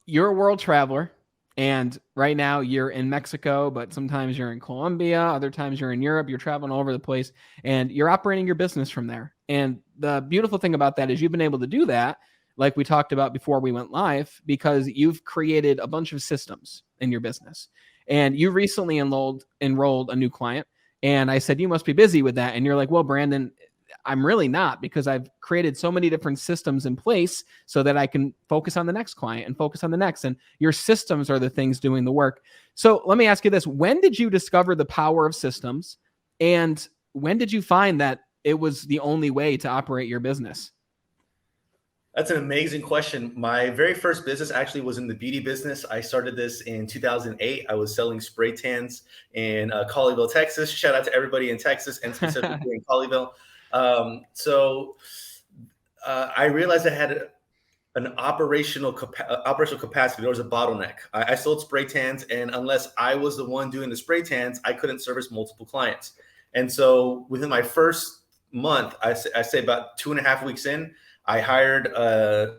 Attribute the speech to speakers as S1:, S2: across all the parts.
S1: you're a world traveler, and right now you're in Mexico, but sometimes you're in Colombia, other times you're in Europe, you're traveling all over the place, and you're operating your business from there. And the beautiful thing about that is you've been able to do that, like we talked about before we went live, because you've created a bunch of systems in your business. And you recently enrolled a new client. And I said, you must be busy with that. And you're like, well, Brandon, I'm really not, because I've created so many different systems in place so that I can focus on the next client and focus on the next. And your systems are the things doing the work. So let me ask you this. When did you discover the power of systems? And when did you find that it was the only way to operate your business?
S2: That's an amazing question. My very first business actually was in the beauty business. I started this in 2008. I was selling spray tans in Colleyville, Texas. Shout out to everybody in Texas and specifically in Colleyville. I realized I had an operational capacity. There was a bottleneck. I sold spray tans, and unless I was the one doing the spray tans, I couldn't service multiple clients. And so within my first month, I say about 2.5 weeks in, I hired a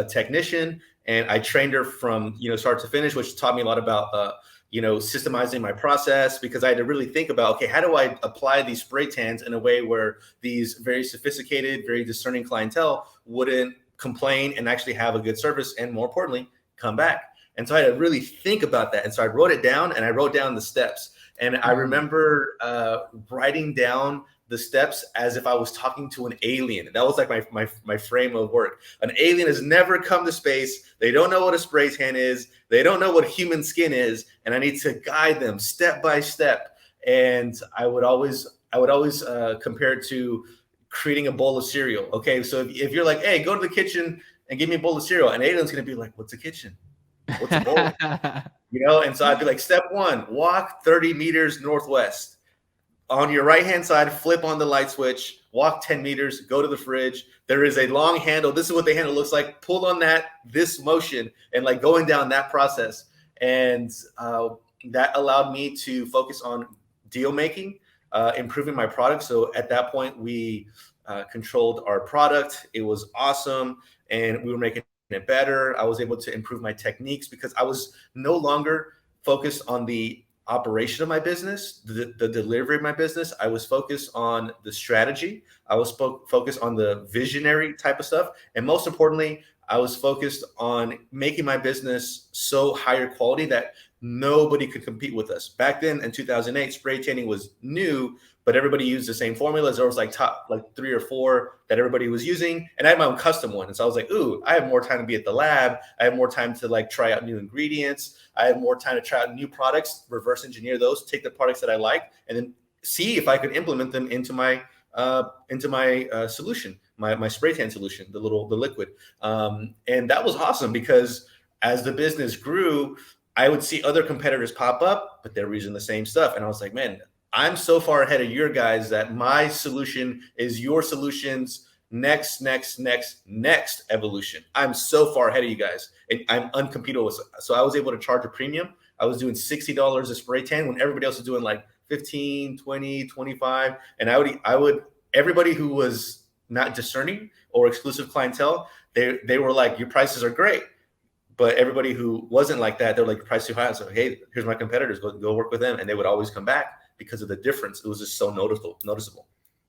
S2: technician, and I trained her from start to finish, which taught me a lot about systemizing my process, because I had to really think about, okay, how do I apply these spray tans in a way where these very sophisticated, very discerning clientele wouldn't complain and actually have a good service, and more importantly, come back. And so I had to really think about that. And so I wrote it down, and I wrote down the steps. And I remember writing down the steps as if I was talking to an alien. That was like my frame of work. An alien has never come to space. They don't know what a spray tan is. They don't know what human skin is. And I need to guide them step by step. And I would always compare it to creating a bowl of cereal. Okay, so if you're like, hey, go to the kitchen and give me a bowl of cereal, an alien's gonna be like, what's a kitchen? What's a bowl? And so I'd be like, step one, walk 30 meters northwest. On your right-hand side, flip on the light switch, walk 10 meters, go to the fridge. There is a long handle. This is what the handle looks like. Pull on this motion, and like going down that process. And that allowed me to focus on deal making, improving my product. So at that point, we controlled our product. It was awesome, and we were making it better. I was able to improve my techniques because I was no longer focused on the operation of my business, the delivery of my business. I was focused on the strategy. I was focused on the visionary type of stuff. And most importantly, I was focused on making my business so higher quality that nobody could compete with us. Back then in 2008, spray tanning was new, but everybody used the same formulas. There was like 3 or 4 that everybody was using. And I had my own custom one. And so I was like, ooh, I have more time to be at the lab. I have more time to like try out new ingredients. I have more time to try out new products, reverse engineer those, take the products that I like, and then see if I could implement them into my solution, my spray tan solution, the liquid. And that was awesome because as the business grew, I would see other competitors pop up, but they're using the same stuff. And I was like, man, I'm so far ahead of your guys that my solution is your solution's next evolution. I'm so far ahead of you guys, and I'm uncompetitive. So I was able to charge a premium. I was doing $60 a spray tan when everybody else was doing like 15, 20, 25. And I would everybody who was not discerning or exclusive clientele, they were like, your prices are great. But everybody who wasn't like that, they're like, your price too high. So, hey, here's my competitors. Go work with them. And they would always come back because of the difference. It was just so noticeable.